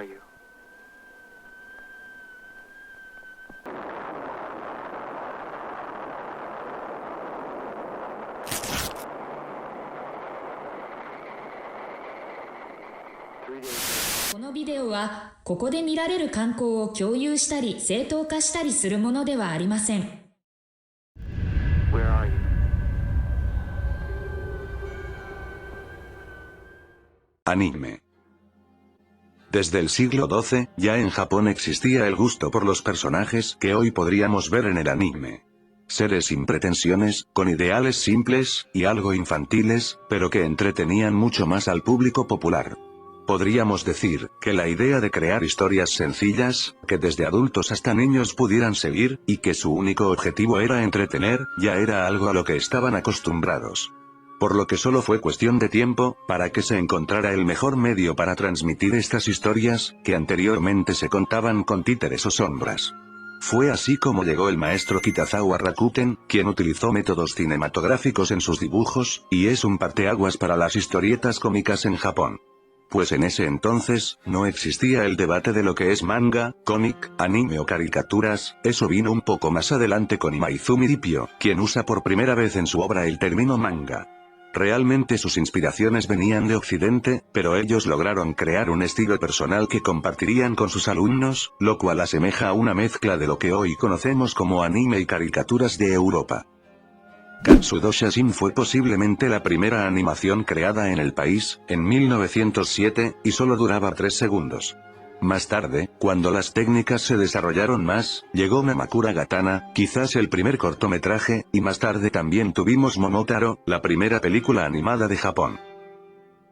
are you? Three days later. このビデオはここで見られる観光を共有したり正当化したりするものではありません。Where are you? Anime. Desde el siglo XII, ya en Japón existía el gusto por los personajes que hoy podríamos ver en el anime. Seres sin pretensiones, con ideales simples, y algo infantiles, pero que entretenían mucho más al público popular. Podríamos decir, que la idea de crear historias sencillas, que desde adultos hasta niños pudieran seguir, y que su único objetivo era entretener, ya era algo a lo que estaban acostumbrados. Por lo que solo fue cuestión de tiempo, para que se encontrara el mejor medio para transmitir estas historias, que anteriormente se contaban con títeres o sombras. Fue así como llegó el maestro Kitazawa Rakuten, quien utilizó métodos cinematográficos en sus dibujos, y es un parteaguas para las historietas cómicas en Japón. Pues en ese entonces, no existía el debate de lo que es manga, cómic, anime o caricaturas, eso vino un poco más adelante con Imaizumi Ripio, quien usa por primera vez en su obra el término manga. Realmente sus inspiraciones venían de Occidente, pero ellos lograron crear un estilo personal que compartirían con sus alumnos, lo cual asemeja a una mezcla de lo que hoy conocemos como anime y caricaturas de Europa. Katsudo Shashin fue posiblemente la primera animación creada en el país, en 1907, y solo duraba 3 segundos. Más tarde, cuando las técnicas se desarrollaron más, llegó Namakura Gatana, quizás el primer cortometraje, y más tarde también tuvimos Momotaro, la primera película animada de Japón.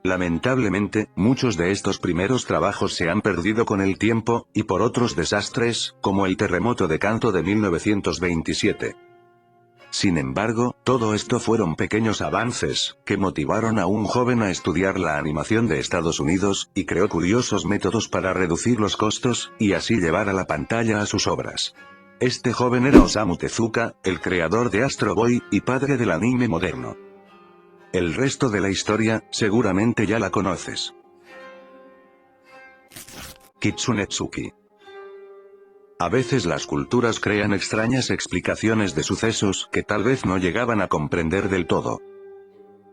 Lamentablemente, muchos de estos primeros trabajos se han perdido con el tiempo, y por otros desastres, como el terremoto de Kanto de 1927. Sin embargo, todo esto fueron pequeños avances, que motivaron a un joven a estudiar la animación de Estados Unidos, y creó curiosos métodos para reducir los costos, y así llevar a la pantalla a sus obras. Este joven era Osamu Tezuka, el creador de Astro Boy, y padre del anime moderno. El resto de la historia, seguramente ya la conoces. Kitsunetsuki. A veces las culturas crean extrañas explicaciones de sucesos que tal vez no llegaban a comprender del todo.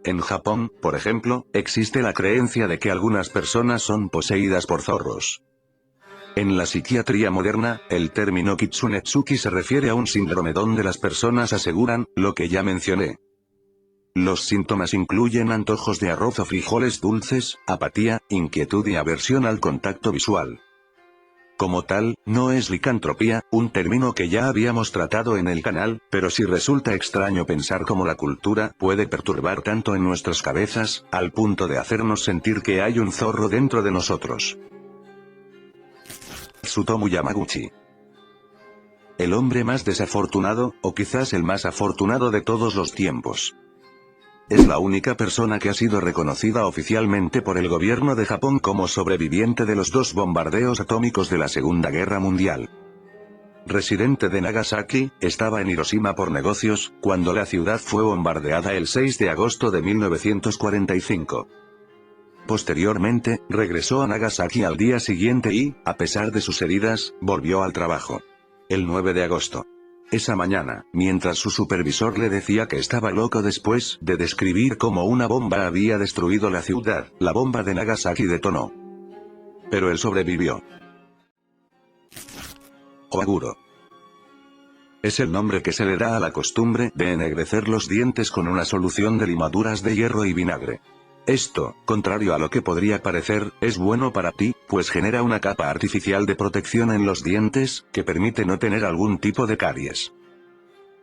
En Japón, por ejemplo, existe la creencia de que algunas personas son poseídas por zorros. En la psiquiatría moderna, el término Kitsunetsuki se refiere a un síndrome donde las personas aseguran, lo que ya mencioné. Los síntomas incluyen antojos de arroz o frijoles dulces, apatía, inquietud y aversión al contacto visual. Como tal, no es licantropía, un término que ya habíamos tratado en el canal, pero sí resulta extraño pensar cómo la cultura puede perturbar tanto en nuestras cabezas, al punto de hacernos sentir que hay un zorro dentro de nosotros. Tsutomu Yamaguchi. El hombre más desafortunado, o quizás el más afortunado de todos los tiempos. Es la única persona que ha sido reconocida oficialmente por el gobierno de Japón como sobreviviente de los 2 bombardeos atómicos de la Segunda Guerra Mundial. Residente de Nagasaki, estaba en Hiroshima por negocios, cuando la ciudad fue bombardeada el 6 de agosto de 1945. Posteriormente, regresó a Nagasaki al día siguiente y, a pesar de sus heridas, volvió al trabajo. El 9 de agosto. Esa mañana, mientras su supervisor le decía que estaba loco después de describir cómo una bomba había destruido la ciudad, la bomba de Nagasaki detonó. Pero él sobrevivió. Oaguro. Es el nombre que se le da a la costumbre de ennegrecer los dientes con una solución de limaduras de hierro y vinagre. Esto, contrario a lo que podría parecer, es bueno para ti, pues genera una capa artificial de protección en los dientes, que permite no tener algún tipo de caries.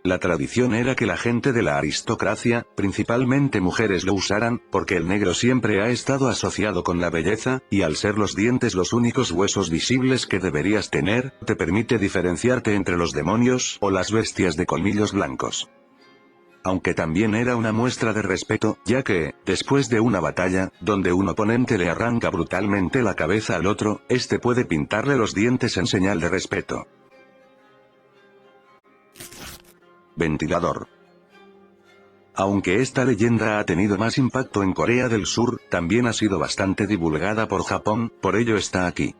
La tradición era que la gente de la aristocracia, principalmente mujeres, lo usaran, porque el negro siempre ha estado asociado con la belleza, y al ser los dientes los únicos huesos visibles que deberías tener, te permite diferenciarte entre los demonios o las bestias de colmillos blancos. Aunque también era una muestra de respeto, ya que, después de una batalla, donde un oponente le arranca brutalmente la cabeza al otro, este puede pintarle los dientes en señal de respeto. Ventilador. Aunque esta leyenda ha tenido más impacto en Corea del Sur, también ha sido bastante divulgada por Japón, por ello está aquí.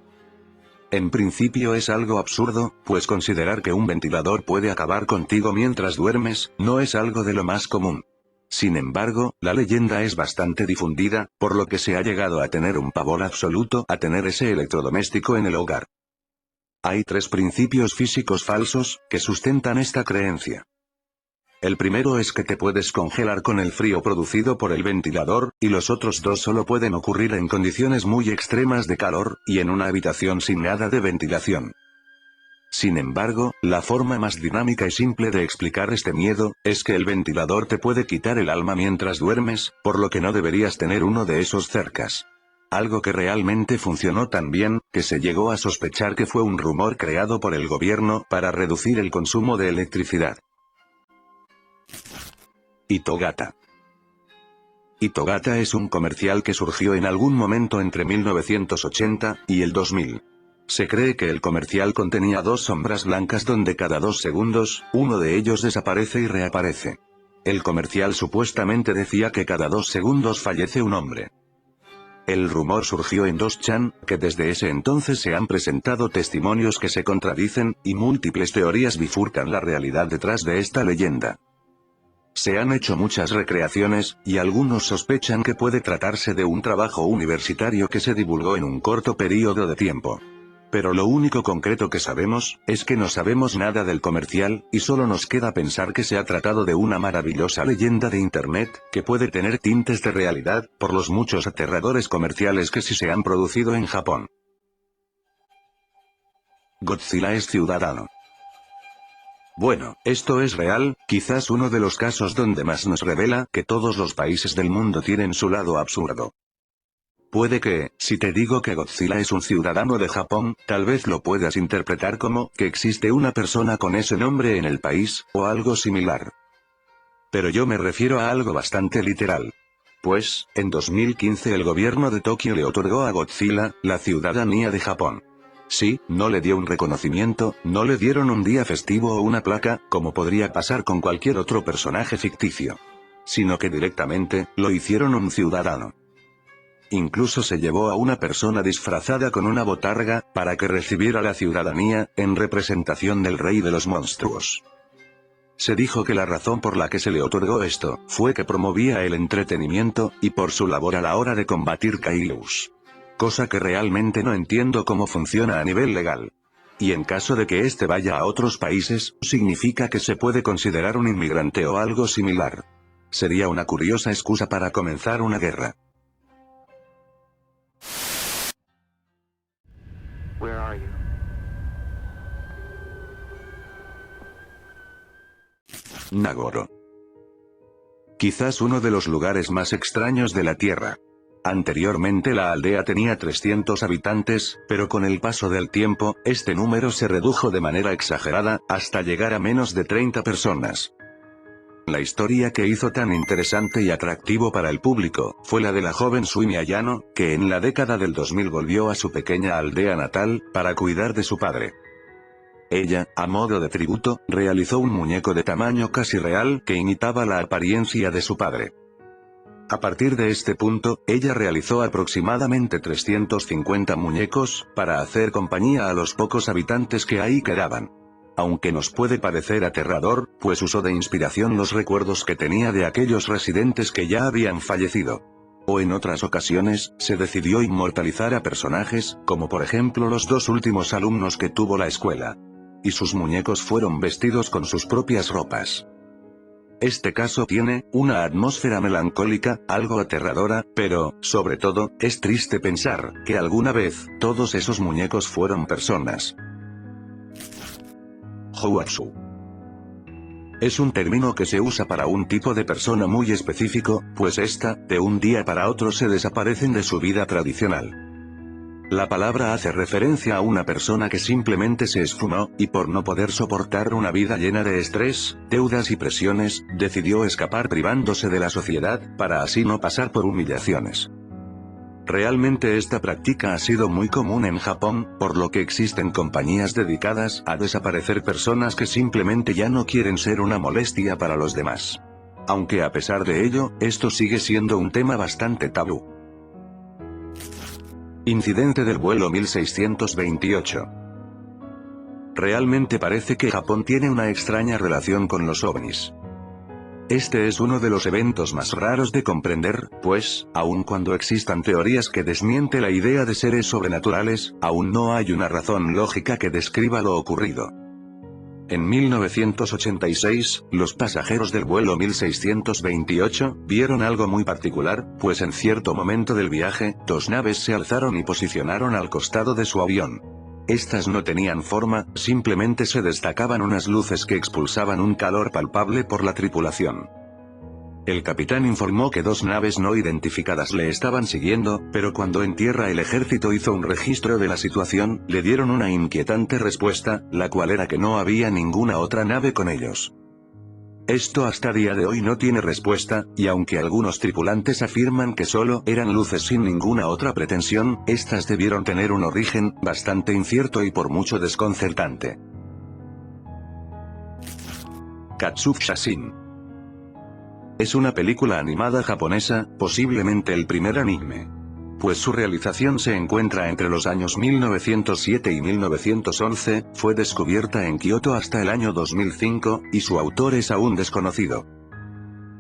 En principio es algo absurdo, pues considerar que un ventilador puede acabar contigo mientras duermes, no es algo de lo más común. Sin embargo, la leyenda es bastante difundida, por lo que se ha llegado a tener un pavor absoluto a tener ese electrodoméstico en el hogar. Hay 3 principios físicos falsos que sustentan esta creencia. El primero es que te puedes congelar con el frío producido por el ventilador, y los otros 2 solo pueden ocurrir en condiciones muy extremas de calor, y en una habitación sin nada de ventilación. Sin embargo, la forma más dinámica y simple de explicar este miedo, es que el ventilador te puede quitar el alma mientras duermes, por lo que no deberías tener uno de esos cercas. Algo que realmente funcionó tan bien, que se llegó a sospechar que fue un rumor creado por el gobierno para reducir el consumo de electricidad. Itogata. Itogata es un comercial que surgió en algún momento entre 1980 y el 2000. Se cree que el comercial contenía 2 sombras blancas donde cada 2 segundos, uno de ellos desaparece y reaparece. El comercial supuestamente decía que cada 2 segundos fallece un hombre. El rumor surgió en 2chan, que desde ese entonces se han presentado testimonios que se contradicen, y múltiples teorías bifurcan la realidad detrás de esta leyenda. Se han hecho muchas recreaciones, y algunos sospechan que puede tratarse de un trabajo universitario que se divulgó en un corto periodo de tiempo. Pero lo único concreto que sabemos, es que no sabemos nada del comercial, y solo nos queda pensar que se ha tratado de una maravillosa leyenda de internet, que puede tener tintes de realidad, por los muchos aterradores comerciales que sí se han producido en Japón. Godzilla es ciudadano. Bueno, esto es real, quizás uno de los casos donde más nos revela que todos los países del mundo tienen su lado absurdo. Puede que, si te digo que Godzilla es un ciudadano de Japón, tal vez lo puedas interpretar como que existe una persona con ese nombre en el país, o algo similar. Pero yo me refiero a algo bastante literal. Pues, en 2015 el gobierno de Tokio le otorgó a Godzilla la ciudadanía de Japón. Sí, no le dio un reconocimiento, no le dieron un día festivo o una placa, como podría pasar con cualquier otro personaje ficticio. Sino que directamente, lo hicieron un ciudadano. Incluso se llevó a una persona disfrazada con una botarga, para que recibiera la ciudadanía, en representación del rey de los monstruos. Se dijo que la razón por la que se le otorgó esto, fue que promovía el entretenimiento, y por su labor a la hora de combatir kaijus. Cosa que realmente no entiendo cómo funciona a nivel legal. Y en caso de que este vaya a otros países, significa que se puede considerar un inmigrante o algo similar. Sería una curiosa excusa para comenzar una guerra. Where are you? Nagoro. Quizás uno de los lugares más extraños de la Tierra. Anteriormente la aldea tenía 300 habitantes, pero con el paso del tiempo, este número se redujo de manera exagerada, hasta llegar a menos de 30 personas. La historia que hizo tan interesante y atractivo para el público, fue la de la joven Sumi Ayano, que en la década del 2000 volvió a su pequeña aldea natal, para cuidar de su padre. Ella, a modo de tributo, realizó un muñeco de tamaño casi real que imitaba la apariencia de su padre. A partir de este punto, ella realizó aproximadamente 350 muñecos, para hacer compañía a los pocos habitantes que ahí quedaban. Aunque nos puede parecer aterrador, pues usó de inspiración los recuerdos que tenía de aquellos residentes que ya habían fallecido. O en otras ocasiones, se decidió inmortalizar a personajes, como por ejemplo los 2 últimos alumnos que tuvo la escuela. Y sus muñecos fueron vestidos con sus propias ropas. Este caso tiene una atmósfera melancólica, algo aterradora, pero, sobre todo, es triste pensar que alguna vez, todos esos muñecos fueron personas. Houatsu. Es un término que se usa para un tipo de persona muy específico, pues esta, de un día para otro se desaparecen de su vida tradicional. La palabra hace referencia a una persona que simplemente se esfumó, y por no poder soportar una vida llena de estrés, deudas y presiones, decidió escapar privándose de la sociedad, para así no pasar por humillaciones. Realmente esta práctica ha sido muy común en Japón, por lo que existen compañías dedicadas a desaparecer personas que simplemente ya no quieren ser una molestia para los demás. Aunque a pesar de ello, esto sigue siendo un tema bastante tabú. Incidente del vuelo 1628. Realmente parece que Japón tiene una extraña relación con los ovnis. Este es uno de los eventos más raros de comprender, pues, aun cuando existan teorías que desmienten la idea de seres sobrenaturales, aún no hay una razón lógica que describa lo ocurrido. En 1986, los pasajeros del vuelo 1628 vieron algo muy particular, pues en cierto momento del viaje, dos naves se alzaron y posicionaron al costado de su avión. Estas no tenían forma, simplemente se destacaban unas luces que expulsaban un calor palpable por la tripulación. El capitán informó que dos naves no identificadas le estaban siguiendo, pero cuando en tierra el ejército hizo un registro de la situación, le dieron una inquietante respuesta, la cual era que no había ninguna otra nave con ellos. Esto hasta día de hoy no tiene respuesta, y aunque algunos tripulantes afirman que solo eran luces sin ninguna otra pretensión, estas debieron tener un origen bastante incierto y por mucho desconcertante. Katsushashin. Es una película animada japonesa, posiblemente el primer anime. Pues su realización se encuentra entre los años 1907 y 1911, fue descubierta en Kioto hasta el año 2005, y su autor es aún desconocido.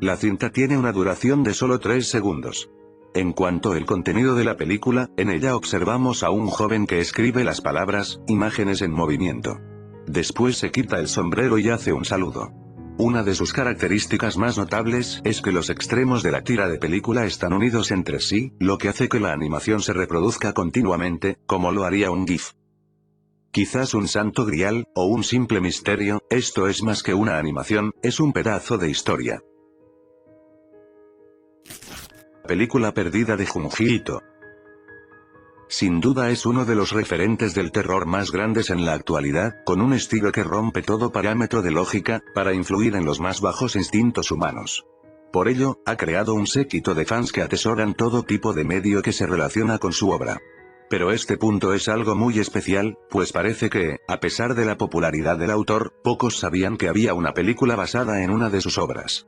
La cinta tiene una duración de solo 3 segundos. En cuanto al contenido de la película, en ella observamos a un joven que escribe las palabras, imágenes en movimiento. Después se quita el sombrero y hace un saludo. Una de sus características más notables es que los extremos de la tira de película están unidos entre sí, lo que hace que la animación se reproduzca continuamente, como lo haría un GIF. Quizás un santo grial, o un simple misterio, esto es más que una animación, es un pedazo de historia. Película perdida de Junji Ito. Sin duda es uno de los referentes del terror más grandes en la actualidad, con un estilo que rompe todo parámetro de lógica, para influir en los más bajos instintos humanos. Por ello, ha creado un séquito de fans que atesoran todo tipo de medio que se relaciona con su obra. Pero este punto es algo muy especial, pues parece que, a pesar de la popularidad del autor, pocos sabían que había una película basada en una de sus obras.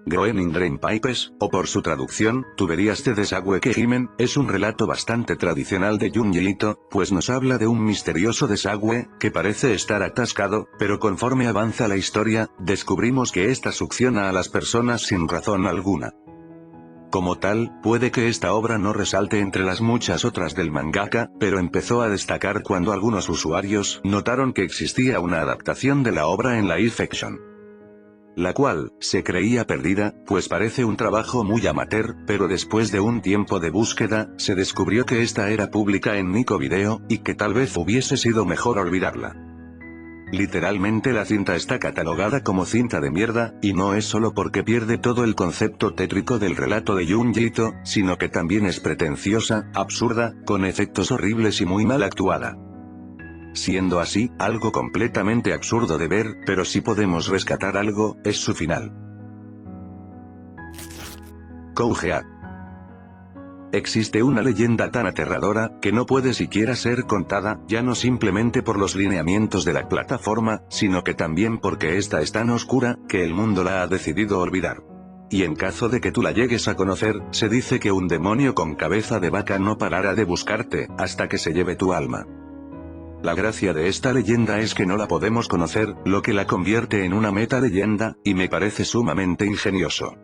Growing Drain Pipes, o por su traducción, tuberías de desagüe que gimen, es un relato bastante tradicional de Junji Ito, pues nos habla de un misterioso desagüe, que parece estar atascado, pero conforme avanza la historia, descubrimos que ésta succiona a las personas sin razón alguna. Como tal, puede que esta obra no resalte entre las muchas otras del mangaka, pero empezó a destacar cuando algunos usuarios notaron que existía una adaptación de la obra en live action, la cual se creía perdida, pues parece un trabajo muy amateur, pero después de un tiempo de búsqueda, se descubrió que esta era pública en Nico Video, y que tal vez hubiese sido mejor olvidarla. Literalmente la cinta está catalogada como cinta de mierda, y no es solo porque pierde todo el concepto tétrico del relato de Junji Ito, sino que también es pretenciosa, absurda, con efectos horribles y muy mal actuada. Siendo así, algo completamente absurdo de ver, pero si podemos rescatar algo, es su final. Kougeak. Existe una leyenda tan aterradora, que no puede siquiera ser contada, ya no simplemente por los lineamientos de la plataforma, sino que también porque esta es tan oscura, que el mundo la ha decidido olvidar. Y en caso de que tú la llegues a conocer, se dice que un demonio con cabeza de vaca no parará de buscarte, hasta que se lleve tu alma. La gracia de esta leyenda es que no la podemos conocer, lo que la convierte en una meta leyenda, y me parece sumamente ingenioso.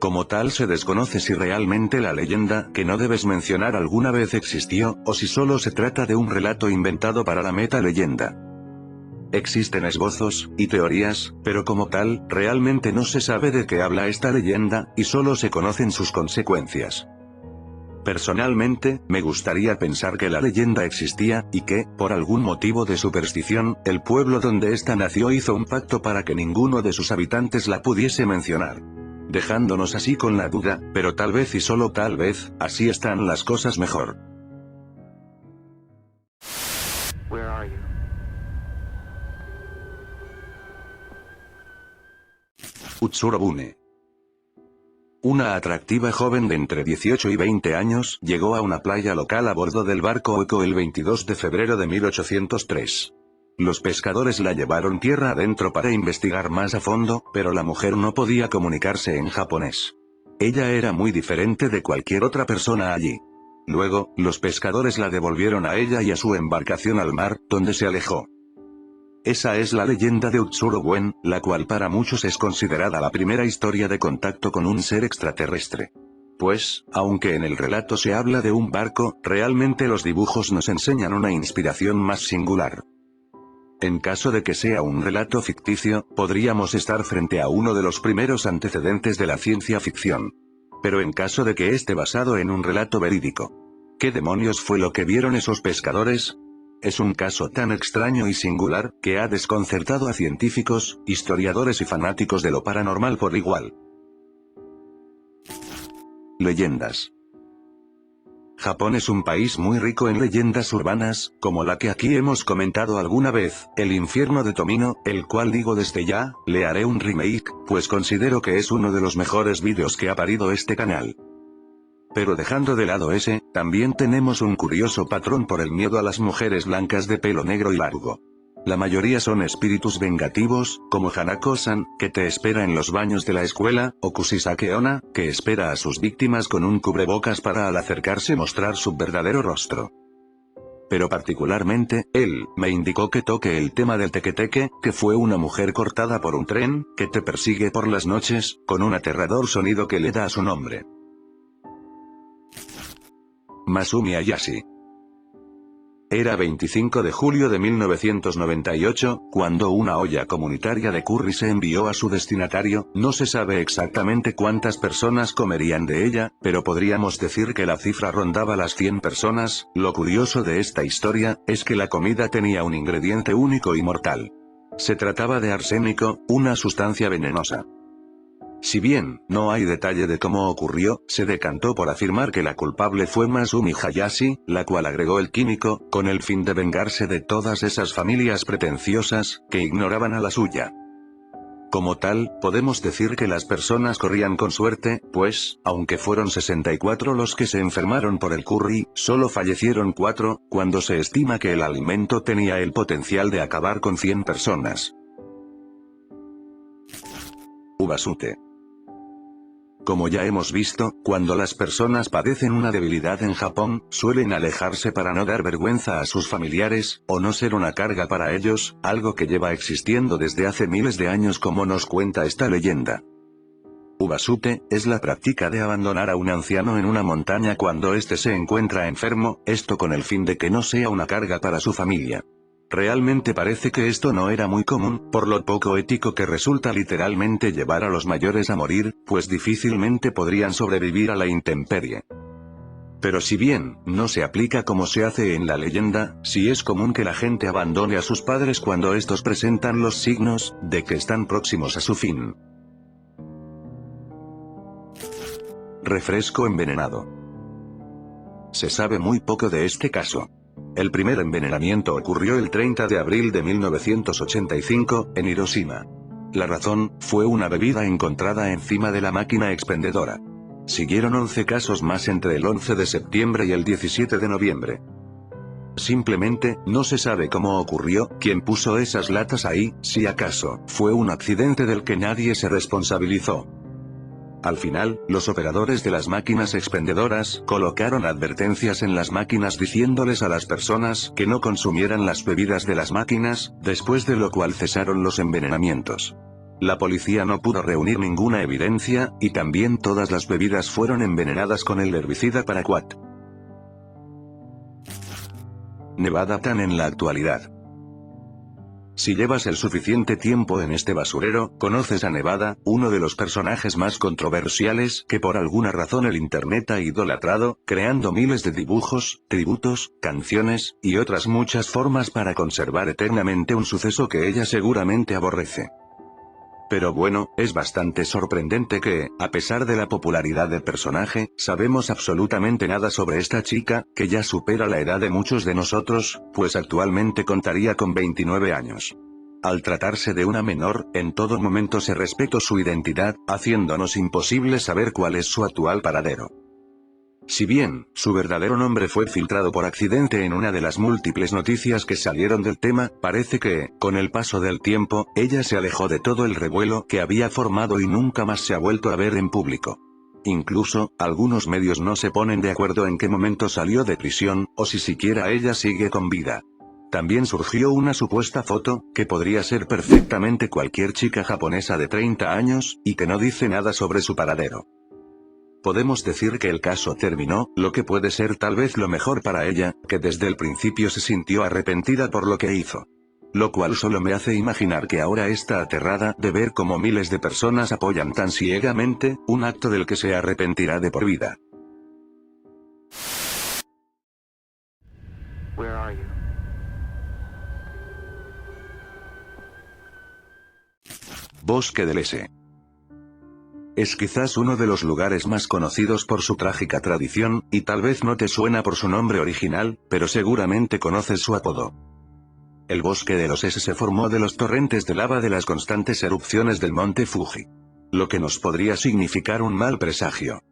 Como tal se desconoce si realmente la leyenda que no debes mencionar alguna vez existió, o si solo se trata de un relato inventado para la meta leyenda. Existen esbozos y teorías, pero como tal, realmente no se sabe de qué habla esta leyenda, y solo se conocen sus consecuencias. Personalmente, me gustaría pensar que la leyenda existía, y que, por algún motivo de superstición, el pueblo donde ésta nació hizo un pacto para que ninguno de sus habitantes la pudiese mencionar. Dejándonos así con la duda, pero tal vez y solo tal vez, así están las cosas mejor. Where are you? Utsurobune. Una atractiva joven de entre 18 y 20 años llegó a una playa local a bordo del barco Oko el 22 de febrero de 1803. Los pescadores la llevaron tierra adentro para investigar más a fondo, pero la mujer no podía comunicarse en japonés. Ella era muy diferente de cualquier otra persona allí. Luego, los pescadores la devolvieron a ella y a su embarcación al mar, donde se alejó. Esa es la leyenda de Utsuro-guen, la cual para muchos es considerada la primera historia de contacto con un ser extraterrestre. Pues, aunque en el relato se habla de un barco, realmente los dibujos nos enseñan una inspiración más singular. En caso de que sea un relato ficticio, podríamos estar frente a uno de los primeros antecedentes de la ciencia ficción. Pero en caso de que esté basado en un relato verídico, ¿qué demonios fue lo que vieron esos pescadores? Es un caso tan extraño y singular, que ha desconcertado a científicos, historiadores y fanáticos de lo paranormal por igual. Leyendas. Japón es un país muy rico en leyendas urbanas, como la que aquí hemos comentado alguna vez, el infierno de Tomino, el cual digo desde ya, le haré un remake, pues considero que es uno de los mejores vídeos que ha parido este canal. Pero dejando de lado ese, también tenemos un curioso patrón por el miedo a las mujeres blancas de pelo negro y largo. La mayoría son espíritus vengativos, como Hanako-san, que te espera en los baños de la escuela, o Kusisake-onna, que espera a sus víctimas con un cubrebocas para al acercarse mostrar su verdadero rostro. Pero particularmente, él, me indicó que toque el tema del teke-teke, que fue una mujer cortada por un tren, que te persigue por las noches, con un aterrador sonido que le da a su nombre. Masumi Hayashi. Era 25 de julio de 1998, cuando una olla comunitaria de curry se envió a su destinatario. No se sabe exactamente cuántas personas comerían de ella, pero podríamos decir que la cifra rondaba las 100 personas. Lo curioso de esta historia, es que la comida tenía un ingrediente único y mortal. Se trataba de arsénico, una sustancia venenosa. Si bien, no hay detalle de cómo ocurrió, se decantó por afirmar que la culpable fue Masumi Hayashi, la cual agregó el químico, con el fin de vengarse de todas esas familias pretenciosas, que ignoraban a la suya. Como tal, podemos decir que las personas corrían con suerte, pues, aunque fueron 64 los que se enfermaron por el curry, solo fallecieron 4, cuando se estima que el alimento tenía el potencial de acabar con 100 personas. Ubasute. Como ya hemos visto, cuando las personas padecen una debilidad en Japón, suelen alejarse para no dar vergüenza a sus familiares, o no ser una carga para ellos, algo que lleva existiendo desde hace miles de años como nos cuenta esta leyenda. Ubasute, es la práctica de abandonar a un anciano en una montaña cuando éste se encuentra enfermo, esto con el fin de que no sea una carga para su familia. Realmente parece que esto no era muy común, por lo poco ético que resulta literalmente llevar a los mayores a morir, pues difícilmente podrían sobrevivir a la intemperie. Pero si bien, no se aplica como se hace en la leyenda, sí es común que la gente abandone a sus padres cuando estos presentan los signos, de que están próximos a su fin. Refresco envenenado. Se sabe muy poco de este caso. El primer envenenamiento ocurrió el 30 de abril de 1985, en Hiroshima. La razón, fue una bebida encontrada encima de la máquina expendedora. Siguieron 11 casos más entre el 11 de septiembre y el 17 de noviembre. Simplemente, no se sabe cómo ocurrió, quién puso esas latas ahí, si acaso, fue un accidente del que nadie se responsabilizó. Al final, los operadores de las máquinas expendedoras colocaron advertencias en las máquinas diciéndoles a las personas que no consumieran las bebidas de las máquinas, después de lo cual cesaron los envenenamientos. La policía no pudo reunir ninguna evidencia, y también todas las bebidas fueron envenenadas con el herbicida paraquat. Nevada Tan en la actualidad. Si llevas el suficiente tiempo en este basurero, conoces a Nevada, uno de los personajes más controversiales que por alguna razón el internet ha idolatrado, creando miles de dibujos, tributos, canciones, y otras muchas formas para conservar eternamente un suceso que ella seguramente aborrece. Pero bueno, es bastante sorprendente que, a pesar de la popularidad del personaje, sabemos absolutamente nada sobre esta chica, que ya supera la edad de muchos de nosotros, pues actualmente contaría con 29 años. Al tratarse de una menor, en todo momento se respetó su identidad, haciéndonos imposible saber cuál es su actual paradero. Si bien, su verdadero nombre fue filtrado por accidente en una de las múltiples noticias que salieron del tema, parece que, con el paso del tiempo, ella se alejó de todo el revuelo que había formado y nunca más se ha vuelto a ver en público. Incluso, algunos medios no se ponen de acuerdo en qué momento salió de prisión, o si siquiera ella sigue con vida. También surgió una supuesta foto, que podría ser perfectamente cualquier chica japonesa de 30 años, y que no dice nada sobre su paradero. Podemos decir que el caso terminó, lo que puede ser tal vez lo mejor para ella, que desde el principio se sintió arrepentida por lo que hizo. Lo cual solo me hace imaginar que ahora está aterrada de ver cómo miles de personas apoyan tan ciegamente, un acto del que se arrepentirá de por vida. Where are you? Bosque del S. Es quizás uno de los lugares más conocidos por su trágica tradición, y tal vez no te suena por su nombre original, pero seguramente conoces su apodo. El Bosque de los S se formó de los torrentes de lava de las constantes erupciones del monte Fuji. Lo que nos podría significar un mal presagio.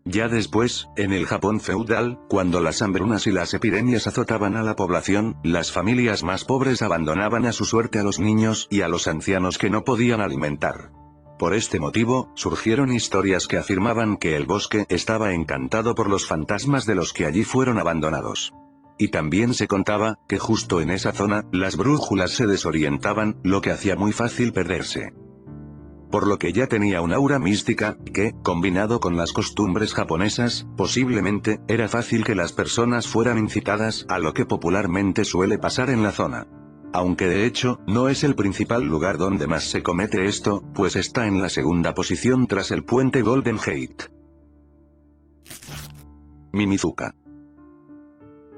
Ya después, en el Japón feudal, cuando las hambrunas y las epidemias azotaban a la población, las familias más pobres abandonaban a su suerte a los niños y a los ancianos que no podían alimentar. Por este motivo, surgieron historias que afirmaban que el bosque estaba encantado por los fantasmas de los que allí fueron abandonados. Y también se contaba, que justo en esa zona, las brújulas se desorientaban, lo que hacía muy fácil perderse. Por lo que ya tenía un aura mística, que, combinado con las costumbres japonesas, posiblemente, era fácil que las personas fueran incitadas a lo que popularmente suele pasar en la zona. Aunque de hecho, no es el principal lugar donde más se comete esto, pues está en la segunda posición tras el puente Golden Gate. Mimizuka.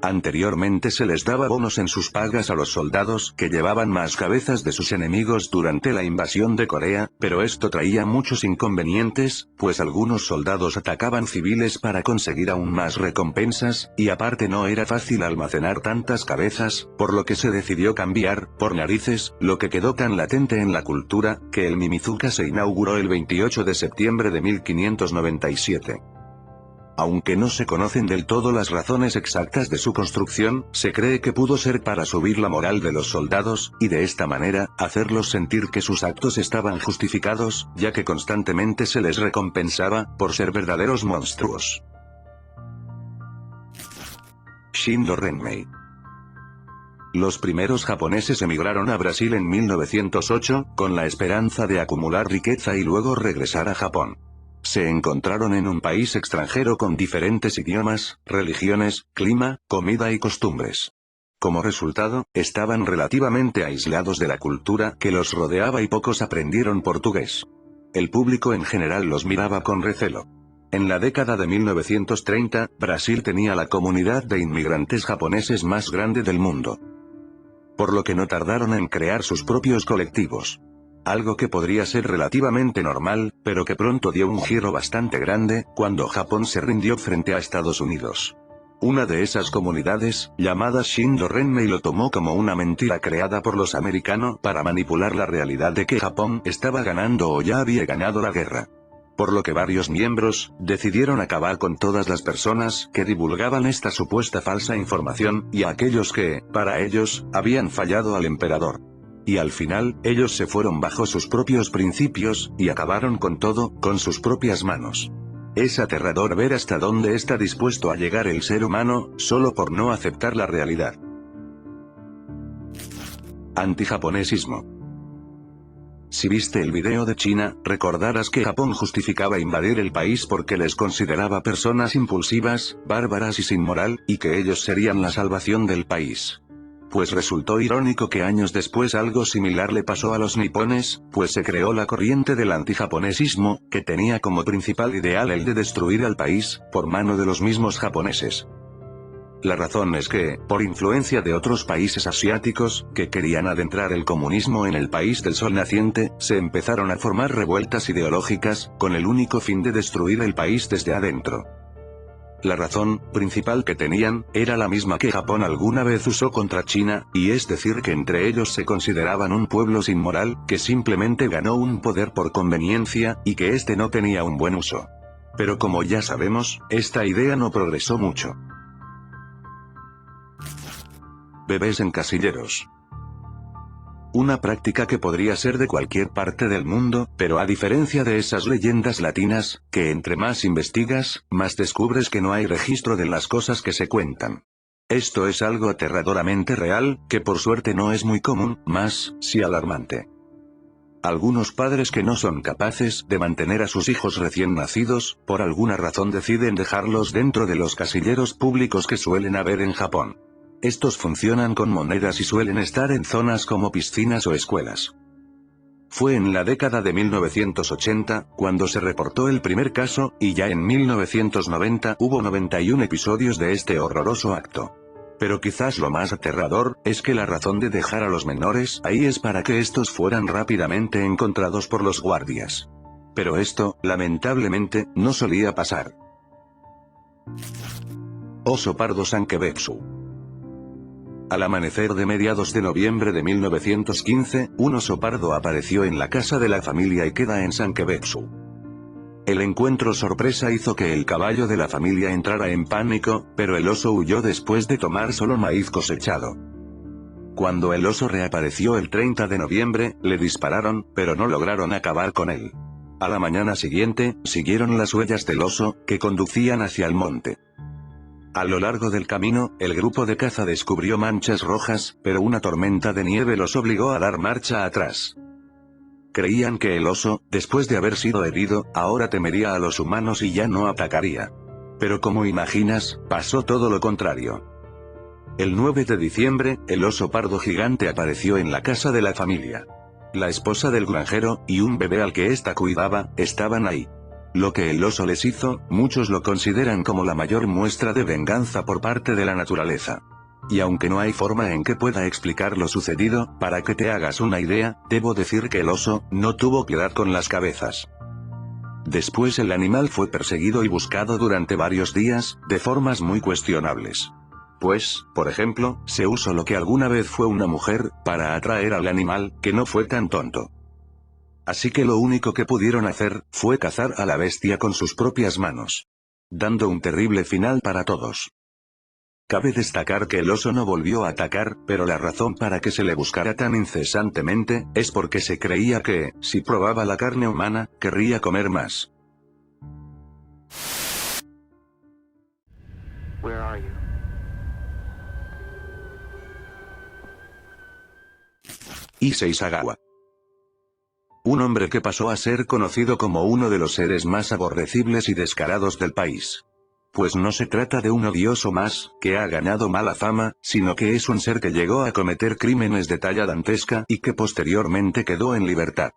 Anteriormente se les daba bonos en sus pagas a los soldados que llevaban más cabezas de sus enemigos durante la invasión de Corea, pero esto traía muchos inconvenientes, pues algunos soldados atacaban civiles para conseguir aún más recompensas, y aparte no era fácil almacenar tantas cabezas, por lo que se decidió cambiar, por narices, lo que quedó tan latente en la cultura, que el Mimizuka se inauguró el 28 de septiembre de 1597. Aunque no se conocen del todo las razones exactas de su construcción, se cree que pudo ser para subir la moral de los soldados, y de esta manera, hacerlos sentir que sus actos estaban justificados, ya que constantemente se les recompensaba, por ser verdaderos monstruos. Shindo Renmei. Los primeros japoneses emigraron a Brasil en 1908, con la esperanza de acumular riqueza y luego regresar a Japón. Se encontraron en un país extranjero con diferentes idiomas, religiones, clima, comida y costumbres. Como resultado, estaban relativamente aislados de la cultura que los rodeaba y pocos aprendieron portugués. El público en general los miraba con recelo. En la década de 1930, Brasil tenía la comunidad de inmigrantes japoneses más grande del mundo. Por lo que no tardaron en crear sus propios colectivos. Algo que podría ser relativamente normal, pero que pronto dio un giro bastante grande, cuando Japón se rindió frente a Estados Unidos. Una de esas comunidades, llamada Shindo Renmei, lo tomó como una mentira creada por los americanos para manipular la realidad de que Japón estaba ganando o ya había ganado la guerra. Por lo que varios miembros decidieron acabar con todas las personas que divulgaban esta supuesta falsa información, y a aquellos que, para ellos, habían fallado al emperador. Y al final, ellos se fueron bajo sus propios principios, y acabaron con todo, con sus propias manos. Es aterrador ver hasta dónde está dispuesto a llegar el ser humano, solo por no aceptar la realidad. Antijaponesismo. Si viste el video de China, recordarás que Japón justificaba invadir el país porque les consideraba personas impulsivas, bárbaras y sin moral, y que ellos serían la salvación del país. Pues resultó irónico que años después algo similar le pasó a los nipones, pues se creó la corriente del antijaponesismo, que tenía como principal ideal el de destruir al país, por mano de los mismos japoneses. La razón es que, por influencia de otros países asiáticos, que querían adentrar el comunismo en el país del sol naciente, se empezaron a formar revueltas ideológicas, con el único fin de destruir el país desde adentro. La razón principal que tenían, era la misma que Japón alguna vez usó contra China, y es decir que entre ellos se consideraban un pueblo sin moral, que simplemente ganó un poder por conveniencia, y que este no tenía un buen uso. Pero como ya sabemos, esta idea no progresó mucho. Bebés en casilleros. una práctica que podría ser de cualquier parte del mundo, pero a diferencia de esas leyendas latinas, que entre más investigas, más descubres que no hay registro de las cosas que se cuentan. Esto es algo aterradoramente real, que por suerte no es muy común, más, sí alarmante. Algunos padres que no son capaces de mantener a sus hijos recién nacidos, por alguna razón deciden dejarlos dentro de los casilleros públicos que suelen haber en Japón. Estos funcionan con monedas y suelen estar en zonas como piscinas o escuelas. Fue en la década de 1980, cuando se reportó el primer caso, y ya en 1990 hubo 91 episodios de este horroroso acto. Pero quizás lo más aterrador, es que la razón de dejar a los menores ahí es para que estos fueran rápidamente encontrados por los guardias. Pero esto, lamentablemente, no solía pasar. Oso pardo Sankebetsu. Al amanecer de mediados de noviembre de 1915, un oso pardo apareció en la casa de la familia Ikeda en Sankebetsu. El encuentro sorpresa hizo que el caballo de la familia entrara en pánico, pero el oso huyó después de tomar solo maíz cosechado. Cuando el oso reapareció el 30 de noviembre, le dispararon, pero no lograron acabar con él. A la mañana siguiente, siguieron las huellas del oso, que conducían hacia el monte. A lo largo del camino, el grupo de caza descubrió manchas rojas, pero una tormenta de nieve los obligó a dar marcha atrás. Creían que el oso, después de haber sido herido, ahora temería a los humanos y ya no atacaría. Pero como imaginas, pasó todo lo contrario. El 9 de diciembre, el oso pardo gigante apareció en la casa de la familia. La esposa del granjero, y un bebé al que ésta cuidaba, estaban ahí. Lo que el oso les hizo, muchos lo consideran como la mayor muestra de venganza por parte de la naturaleza. Y aunque no hay forma en que pueda explicar lo sucedido, para que te hagas una idea, debo decir que el oso no tuvo piedad con las cabezas. Después el animal fue perseguido y buscado durante varios días, de formas muy cuestionables. Pues, por ejemplo, se usó lo que alguna vez fue una mujer, para atraer al animal, que no fue tan tonto. Así que lo único que pudieron hacer, fue cazar a la bestia con sus propias manos. Dando un terrible final para todos. Cabe destacar que el oso no volvió a atacar, pero la razón para que se le buscara tan incesantemente, es porque se creía que, si probaba la carne humana, querría comer más. Where are you? Issei Sagawa. Un hombre que pasó a ser conocido como uno de los seres más aborrecibles y descarados del país. Pues no se trata de un odioso más, que ha ganado mala fama, sino que es un ser que llegó a cometer crímenes de talla dantesca y que posteriormente quedó en libertad.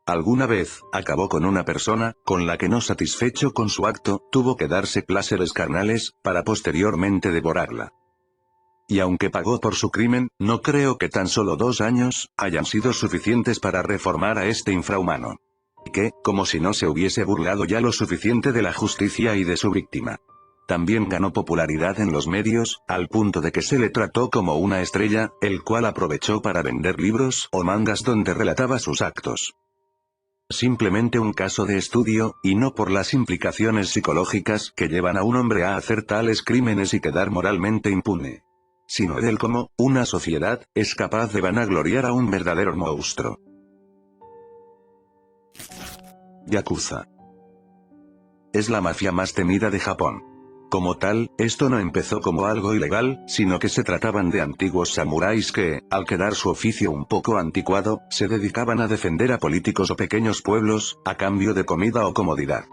Alguna vez, acabó con una persona, con la que no satisfecho con su acto, tuvo que darse placeres carnales, para posteriormente devorarla. Y aunque pagó por su crimen, no creo que tan solo 2 años, hayan sido suficientes para reformar a este infrahumano. Que, como si no se hubiese burlado ya lo suficiente de la justicia y de su víctima. También ganó popularidad en los medios, al punto de que se le trató como una estrella, el cual aprovechó para vender libros o mangas donde relataba sus actos. Simplemente un caso de estudio, y no por las implicaciones psicológicas que llevan a un hombre a hacer tales crímenes y quedar moralmente impune. Sino del cómo, una sociedad, es capaz de vanagloriar a un verdadero monstruo. Yakuza. Es la mafia más temida de Japón. Como tal, esto no empezó como algo ilegal, sino que se trataban de antiguos samuráis que, al quedar su oficio un poco anticuado, se dedicaban a defender a políticos o pequeños pueblos, a cambio de comida o comodidad.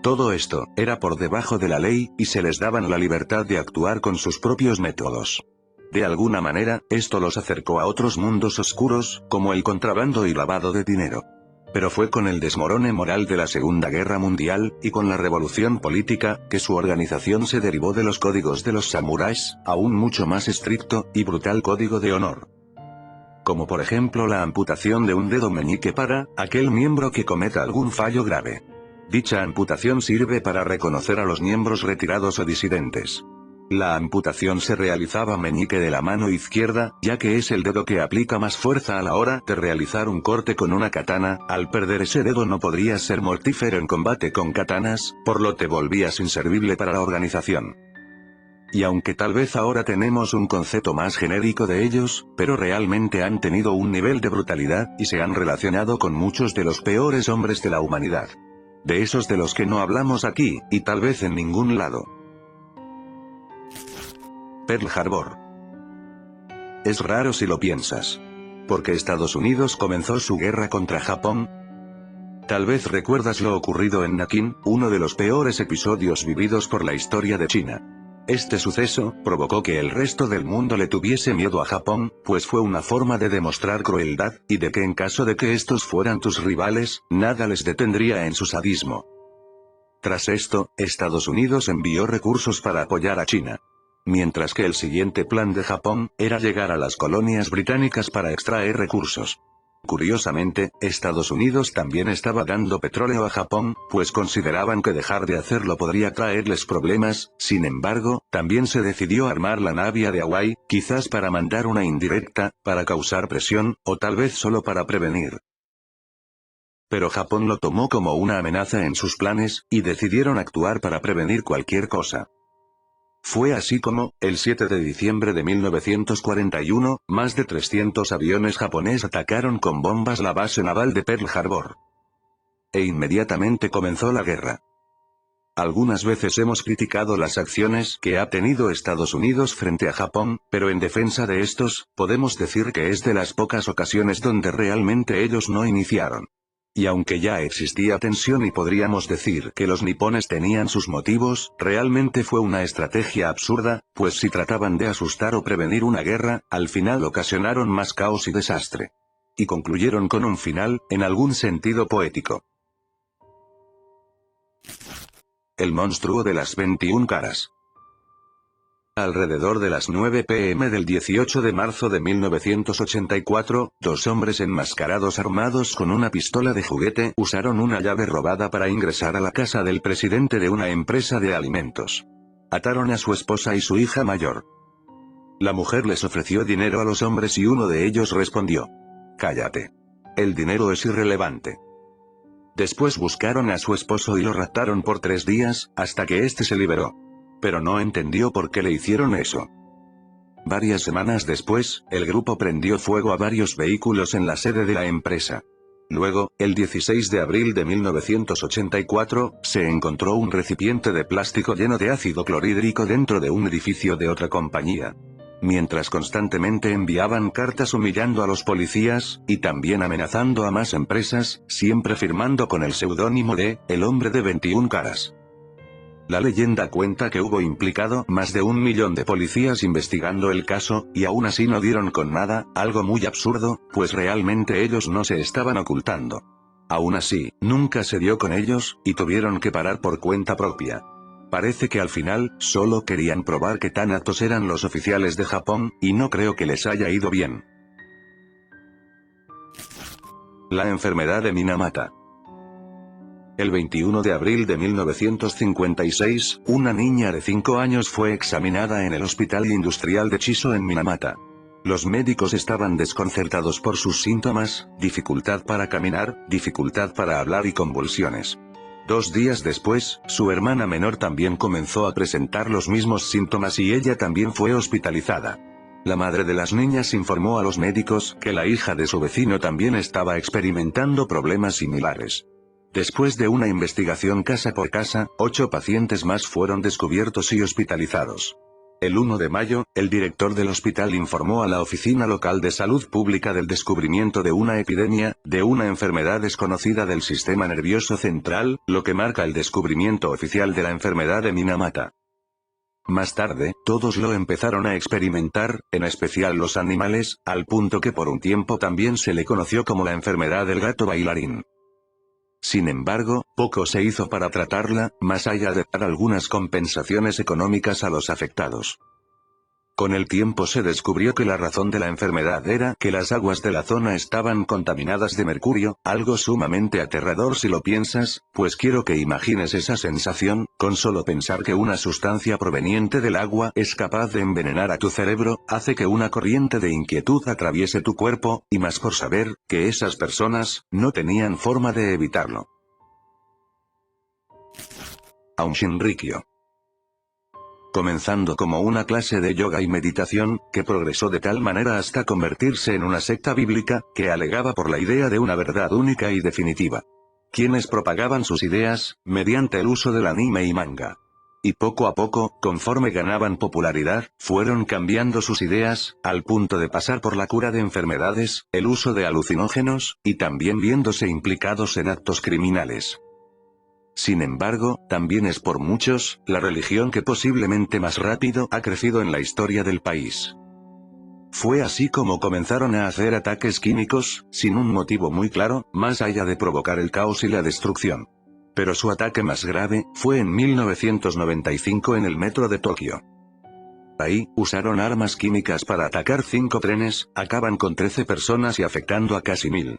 Todo esto, era por debajo de la ley, y se les daban la libertad de actuar con sus propios métodos. De alguna manera, esto los acercó a otros mundos oscuros, como el contrabando y lavado de dinero. Pero fue con el desmorone moral de la Segunda Guerra Mundial, y con la revolución política, que su organización se derivó de los códigos de los samuráis, a un mucho más estricto y brutal código de honor. Como por ejemplo la amputación de un dedo meñique para aquel miembro que cometa algún fallo grave. Dicha amputación sirve para reconocer a los miembros retirados o disidentes. La amputación se realizaba meñique de la mano izquierda, ya que es el dedo que aplica más fuerza a la hora de realizar un corte con una katana. Al perder ese dedo no podrías ser mortífero en combate con katanas, por lo te volvías inservible para la organización. Y aunque tal vez ahora tenemos un concepto más genérico de ellos, pero realmente han tenido un nivel de brutalidad, y se han relacionado con muchos de los peores hombres de la humanidad. De esos de los que no hablamos aquí, y tal vez en ningún lado. Pearl Harbor. Es raro si lo piensas. ¿Por qué Estados Unidos comenzó su guerra contra Japón? Tal vez recuerdas lo ocurrido en Nankín, uno de los peores episodios vividos por la historia de China. Este suceso provocó que el resto del mundo le tuviese miedo a Japón, pues fue una forma de demostrar crueldad, y de que en caso de que estos fueran tus rivales, nada les detendría en su sadismo. Tras esto, Estados Unidos envió recursos para apoyar a China. Mientras que el siguiente plan de Japón era llegar a las colonias británicas para extraer recursos. Curiosamente, Estados Unidos también estaba dando petróleo a Japón, pues consideraban que dejar de hacerlo podría traerles problemas. Sin embargo, también se decidió armar la Navia de Hawái, quizás para mandar una indirecta, para causar presión, o tal vez solo para prevenir. Pero Japón lo tomó como una amenaza en sus planes, y decidieron actuar para prevenir cualquier cosa. Fue así como, el 7 de diciembre de 1941, más de 300 aviones japoneses atacaron con bombas la base naval de Pearl Harbor. E inmediatamente comenzó la guerra. Algunas veces hemos criticado las acciones que ha tenido Estados Unidos frente a Japón, pero en defensa de estos, podemos decir que es de las pocas ocasiones donde realmente ellos no iniciaron. Y aunque ya existía tensión y podríamos decir que los nipones tenían sus motivos, realmente fue una estrategia absurda, pues si trataban de asustar o prevenir una guerra, al final ocasionaron más caos y desastre. Y concluyeron con un final, en algún sentido poético. El monstruo de las 21 caras. Alrededor de las 9 p.m. del 18 de marzo de 1984, dos hombres enmascarados armados con una pistola de juguete usaron una llave robada para ingresar a la casa del presidente de una empresa de alimentos. Ataron a su esposa y su hija mayor. La mujer les ofreció dinero a los hombres y uno de ellos respondió: «Cállate. El dinero es irrelevante». Después buscaron a su esposo y lo raptaron por 3 días, hasta que éste se liberó. Pero no entendió por qué le hicieron eso. Varias semanas después, el grupo prendió fuego a varios vehículos en la sede de la empresa. Luego, el 16 de abril de 1984, se encontró un recipiente de plástico lleno de ácido clorhídrico dentro de un edificio de otra compañía. Mientras constantemente enviaban cartas humillando a los policías, y también amenazando a más empresas, siempre firmando con el seudónimo de «El hombre de 21 caras». La leyenda cuenta que hubo implicado más de 1 millón de policías investigando el caso, y aún así no dieron con nada, algo muy absurdo, pues realmente ellos no se estaban ocultando. Aún así, nunca se dio con ellos, y tuvieron que parar por cuenta propia. Parece que al final, solo querían probar qué tan aptos eran los oficiales de Japón, y no creo que les haya ido bien. La enfermedad de Minamata. El 21 de abril de 1956, una niña de 5 años fue examinada en el Hospital Industrial de Chiso en Minamata. Los médicos estaban desconcertados por sus síntomas: dificultad para caminar, dificultad para hablar y convulsiones. 2 días después, su hermana menor también comenzó a presentar los mismos síntomas y ella también fue hospitalizada. La madre de las niñas informó a los médicos que la hija de su vecino también estaba experimentando problemas similares. Después de una investigación casa por casa, 8 pacientes más fueron descubiertos y hospitalizados. El 1 de mayo, el director del hospital informó a la oficina local de salud pública del descubrimiento de una epidemia, de una enfermedad desconocida del sistema nervioso central, lo que marca el descubrimiento oficial de la enfermedad de Minamata. Más tarde, todos lo empezaron a experimentar, en especial los animales, al punto que por un tiempo también se le conoció como la enfermedad del gato bailarín. Sin embargo, poco se hizo para tratarla, más allá de dar algunas compensaciones económicas a los afectados. Con el tiempo se descubrió que la razón de la enfermedad era que las aguas de la zona estaban contaminadas de mercurio, algo sumamente aterrador si lo piensas, pues quiero que imagines esa sensación, con solo pensar que una sustancia proveniente del agua es capaz de envenenar a tu cerebro, hace que una corriente de inquietud atraviese tu cuerpo, y más por saber que esas personas no tenían forma de evitarlo. Aum Shinrikyo. comenzando como una clase de yoga y meditación, que progresó de tal manera hasta convertirse en una secta bíblica, que alegaba por la idea de una verdad única y definitiva. Quienes propagaban sus ideas, mediante el uso del anime y manga. Y poco a poco, conforme ganaban popularidad, fueron cambiando sus ideas, al punto de pasar por la cura de enfermedades, el uso de alucinógenos, y también viéndose implicados en actos criminales. Sin embargo, también es por muchos, la religión que posiblemente más rápido ha crecido en la historia del país. Fue así como comenzaron a hacer ataques químicos, sin un motivo muy claro, más allá de provocar el caos y la destrucción. Pero su ataque más grave, fue en 1995 en el metro de Tokio. Ahí, usaron armas químicas para atacar 5 trenes, acaban con 13 personas y afectando a casi 1000.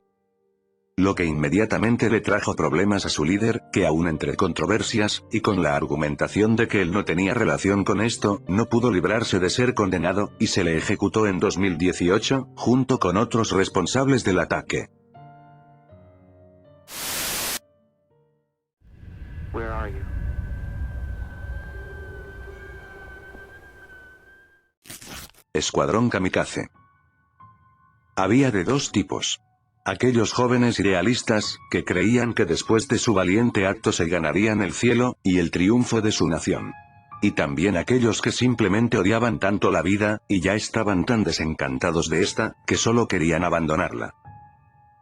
Lo que inmediatamente le trajo problemas a su líder, que aún entre controversias, y con la argumentación de que él no tenía relación con esto, no pudo librarse de ser condenado, y se le ejecutó en 2018, junto con otros responsables del ataque. Where are you? Escuadrón Kamikaze. Había de 2 tipos. Aquellos jóvenes idealistas, que creían que después de su valiente acto se ganarían el cielo, y el triunfo de su nación. Y también aquellos que simplemente odiaban tanto la vida, y ya estaban tan desencantados de esta, que solo querían abandonarla.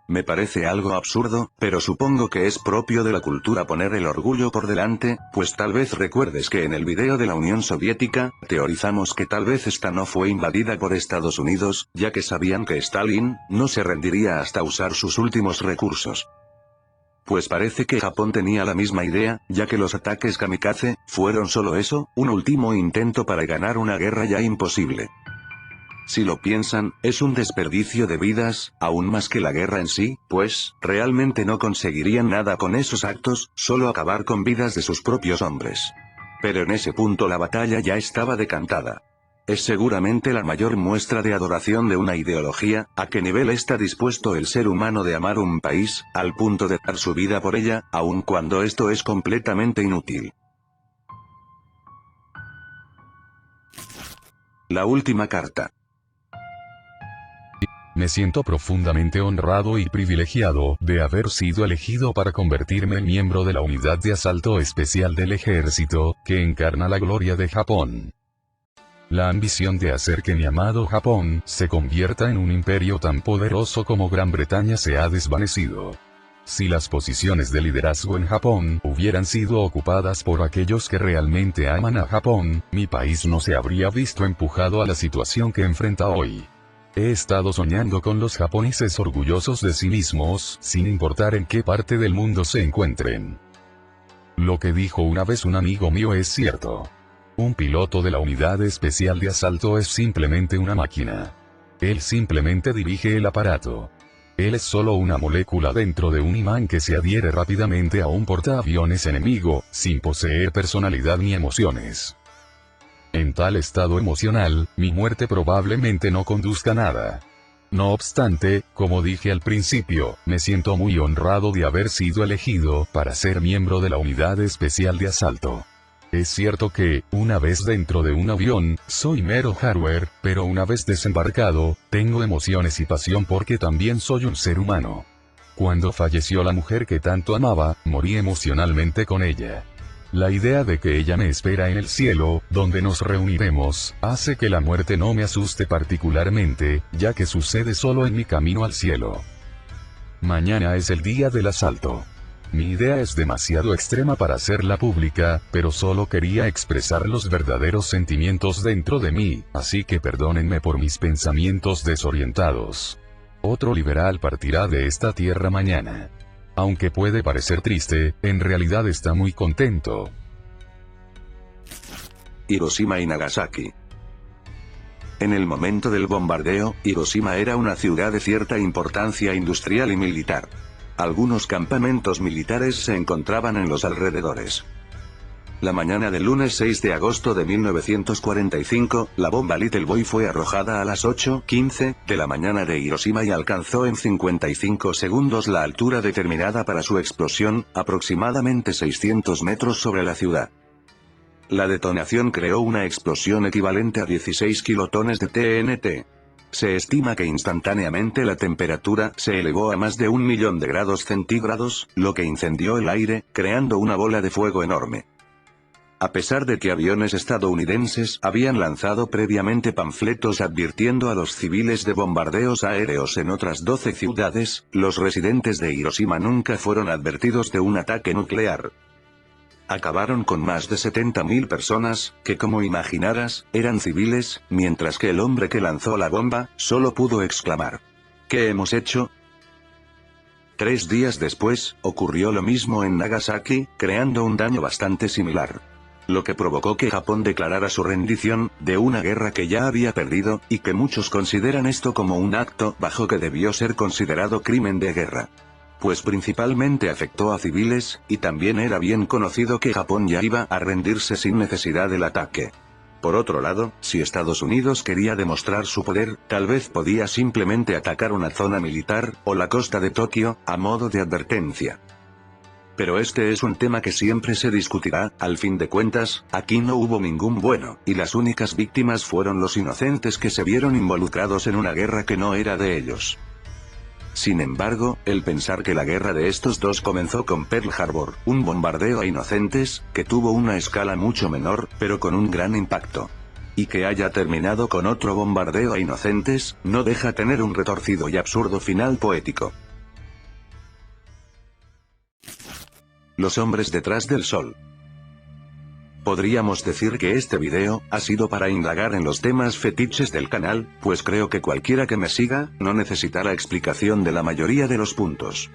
Me parece algo absurdo, pero supongo que es propio de la cultura poner el orgullo por delante, pues tal vez recuerdes que en el video de la Unión Soviética, teorizamos que tal vez esta no fue invadida por Estados Unidos, ya que sabían que Stalin, no se rendiría hasta usar sus últimos recursos. Pues parece que Japón tenía la misma idea, ya que los ataques kamikaze, fueron solo eso, un último intento para ganar una guerra ya imposible. Si lo piensan, es un desperdicio de vidas, aún más que la guerra en sí, pues, realmente no conseguirían nada con esos actos, solo acabar con vidas de sus propios hombres. Pero en ese punto la batalla ya estaba decantada. Es seguramente la mayor muestra de adoración de una ideología, a qué nivel está dispuesto el ser humano de amar un país, al punto de dar su vida por ella, aun cuando esto es completamente inútil. La última carta. Me siento profundamente honrado y privilegiado de haber sido elegido para convertirme en miembro de la unidad de asalto especial del ejército, que encarna la gloria de Japón. La ambición de hacer que mi amado Japón se convierta en un imperio tan poderoso como Gran Bretaña se ha desvanecido. Si las posiciones de liderazgo en Japón hubieran sido ocupadas por aquellos que realmente aman a Japón, mi país no se habría visto empujado a la situación que enfrenta hoy. He estado soñando con los japoneses orgullosos de sí mismos, sin importar en qué parte del mundo se encuentren. Lo que dijo una vez un amigo mío es cierto. Un piloto de la unidad especial de asalto es simplemente una máquina. Él simplemente dirige el aparato. Él es solo una molécula dentro de un imán que se adhiere rápidamente a un portaaviones enemigo, sin poseer personalidad ni emociones. En tal estado emocional, mi muerte probablemente no conduzca a nada. No obstante, como dije al principio, me siento muy honrado de haber sido elegido para ser miembro de la unidad especial de asalto. Es cierto que, una vez dentro de un avión, soy mero hardware, pero una vez desembarcado, tengo emociones y pasión porque también soy un ser humano. Cuando falleció la mujer que tanto amaba, morí emocionalmente con ella. La idea de que ella me espera en el cielo, donde nos reuniremos, hace que la muerte no me asuste particularmente, ya que sucede solo en mi camino al cielo. Mañana es el día del asalto. Mi idea es demasiado extrema para hacerla pública, pero solo quería expresar los verdaderos sentimientos dentro de mí, así que perdónenme por mis pensamientos desorientados. Otro liberal partirá de esta tierra mañana. Aunque puede parecer triste, en realidad está muy contento. Hiroshima y Nagasaki. En el momento del bombardeo, Hiroshima era una ciudad de cierta importancia industrial y militar. Algunos campamentos militares se encontraban en los alrededores. La mañana del lunes 6 de agosto de 1945, la bomba Little Boy fue arrojada a las 8:15 de la mañana de Hiroshima y alcanzó en 55 segundos la altura determinada para su explosión, aproximadamente 600 metros sobre la ciudad. La detonación creó una explosión equivalente a 16 kilotones de TNT. Se estima que instantáneamente la temperatura se elevó a más de 1 millón de grados centígrados, lo que incendió el aire, creando una bola de fuego enorme. A pesar de que aviones estadounidenses habían lanzado previamente panfletos advirtiendo a los civiles de bombardeos aéreos en otras 12 ciudades, los residentes de Hiroshima nunca fueron advertidos de un ataque nuclear. Acabaron con más de 70.000 personas, que como imaginarás, eran civiles, mientras que el hombre que lanzó la bomba, solo pudo exclamar: ¿qué hemos hecho? 3 días después, ocurrió lo mismo en Nagasaki, creando un daño bastante similar. Lo que provocó que Japón declarara su rendición, de una guerra que ya había perdido, y que muchos consideran esto como un acto bajo que debió ser considerado crimen de guerra. Pues principalmente afectó a civiles, y también era bien conocido que Japón ya iba a rendirse sin necesidad del ataque. Por otro lado, si Estados Unidos quería demostrar su poder, tal vez podía simplemente atacar una zona militar, o la costa de Tokio, a modo de advertencia. Pero este es un tema que siempre se discutirá, al fin de cuentas, aquí no hubo ningún bueno, y las únicas víctimas fueron los inocentes que se vieron involucrados en una guerra que no era de ellos. Sin embargo, el pensar que la guerra de estos dos comenzó con Pearl Harbor, un bombardeo a inocentes, que tuvo una escala mucho menor, pero con un gran impacto, y que haya terminado con otro bombardeo a inocentes, no deja tener un retorcido y absurdo final poético. Los hombres detrás del sol. Podríamos decir que este video ha sido para indagar en los temas fetiches del canal, pues creo que cualquiera que me siga, no necesitará explicación de la mayoría de los puntos.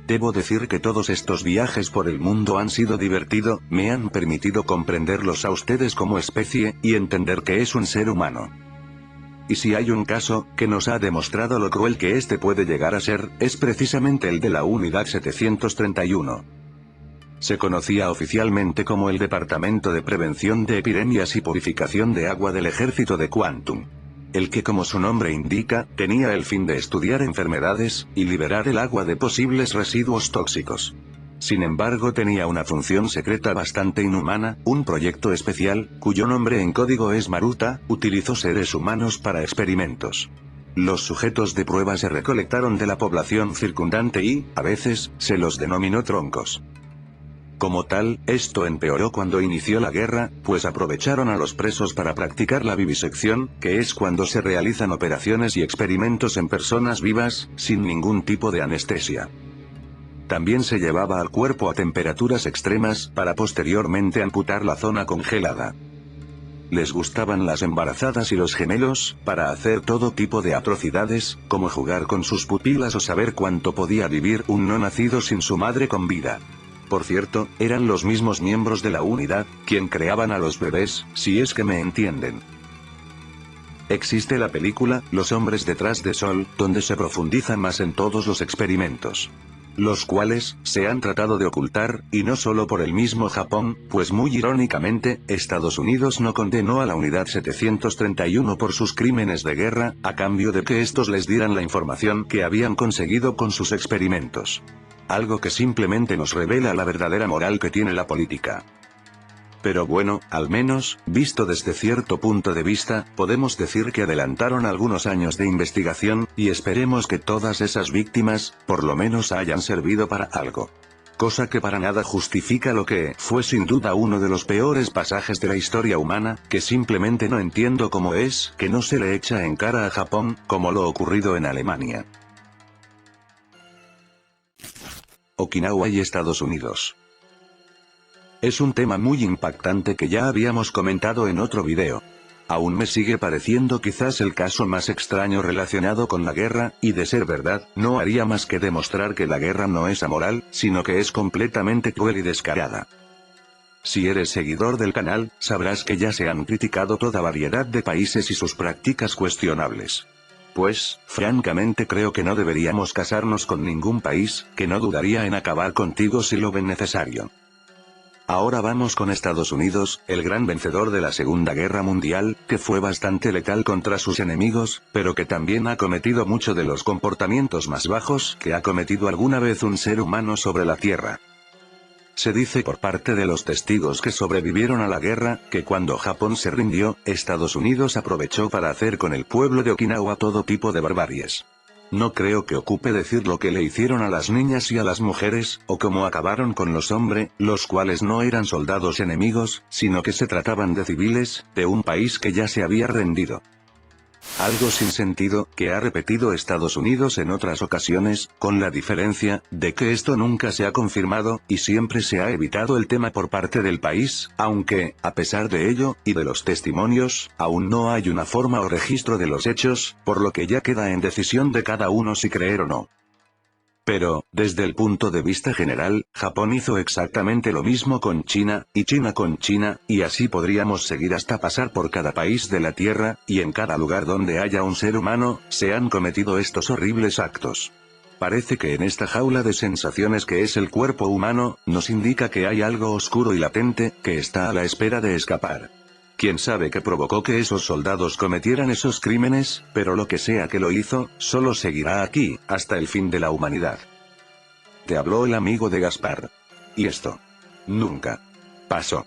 Debo decir que todos estos viajes por el mundo han sido divertido, me han permitido comprenderlos a ustedes como especie, y entender que es un ser humano. Y si hay un caso, que nos ha demostrado lo cruel que este puede llegar a ser, es precisamente el de la Unidad 731. Se conocía oficialmente como el Departamento de Prevención de Epidemias y Purificación de Agua del Ejército de Quantum. El que, como su nombre indica, tenía el fin de estudiar enfermedades, y liberar el agua de posibles residuos tóxicos. Sin embargo, tenía una función secreta bastante inhumana, un proyecto especial, cuyo nombre en código es Maruta, utilizó seres humanos para experimentos. Los sujetos de prueba se recolectaron de la población circundante y, a veces, se los denominó troncos. Como tal, esto empeoró cuando inició la guerra, pues aprovecharon a los presos para practicar la vivisección, que es cuando se realizan operaciones y experimentos en personas vivas, sin ningún tipo de anestesia. También se llevaba al cuerpo a temperaturas extremas, para posteriormente amputar la zona congelada. Les gustaban las embarazadas y los gemelos, para hacer todo tipo de atrocidades, como jugar con sus pupilas o saber cuánto podía vivir un no nacido sin su madre con vida. Por cierto, eran los mismos miembros de la unidad, quien creaban a los bebés, si es que me entienden. Existe la película, Los hombres detrás de Sol, donde se profundiza más en todos los experimentos, los cuales, se han tratado de ocultar, y no solo por el mismo Japón, pues muy irónicamente, Estados Unidos no condenó a la Unidad 731 por sus crímenes de guerra, a cambio de que estos les dieran la información que habían conseguido con sus experimentos. Algo que simplemente nos revela la verdadera moral que tiene la política. Pero bueno, al menos, visto desde cierto punto de vista, podemos decir que adelantaron algunos años de investigación, y esperemos que todas esas víctimas, por lo menos hayan servido para algo. Cosa que para nada justifica lo que fue sin duda uno de los peores pasajes de la historia humana, que simplemente no entiendo cómo es que no se le echa en cara a Japón, como lo ocurrido en Alemania, Okinawa y Estados Unidos. Es un tema muy impactante que ya habíamos comentado en otro video. Aún me sigue pareciendo quizás el caso más extraño relacionado con la guerra, y de ser verdad, no haría más que demostrar que la guerra no es amoral, sino que es completamente cruel y descarada. Si eres seguidor del canal, sabrás que ya se han criticado toda variedad de países y sus prácticas cuestionables. Pues, francamente creo que no deberíamos casarnos con ningún país, que no dudaría en acabar contigo si lo ven necesario. Ahora vamos con Estados Unidos, el gran vencedor de la Segunda Guerra Mundial, que fue bastante letal contra sus enemigos, pero que también ha cometido mucho de los comportamientos más bajos que ha cometido alguna vez un ser humano sobre la Tierra. Se dice por parte de los testigos que sobrevivieron a la guerra, que cuando Japón se rindió, Estados Unidos aprovechó para hacer con el pueblo de Okinawa todo tipo de barbaries. No creo que ocupe decir lo que le hicieron a las niñas y a las mujeres, o cómo acabaron con los hombres, los cuales no eran soldados enemigos, sino que se trataban de civiles, de un país que ya se había rendido. Algo sin sentido, que ha repetido Estados Unidos en otras ocasiones, con la diferencia, de que esto nunca se ha confirmado, y siempre se ha evitado el tema por parte del país, aunque, a pesar de ello, y de los testimonios, aún no hay una forma o registro de los hechos, por lo que ya queda en decisión de cada uno si creer o no. Pero, desde el punto de vista general, Japón hizo exactamente lo mismo con China, y China con China, y así podríamos seguir hasta pasar por cada país de la Tierra, y en cada lugar donde haya un ser humano, se han cometido estos horribles actos. Parece que en esta jaula de sensaciones que es el cuerpo humano, nos indica que hay algo oscuro y latente, que está a la espera de escapar. Quién sabe qué provocó que esos soldados cometieran esos crímenes, pero lo que sea que lo hizo, solo seguirá aquí, hasta el fin de la humanidad. Te habló el amigo de Gaspar. Y esto nunca pasó.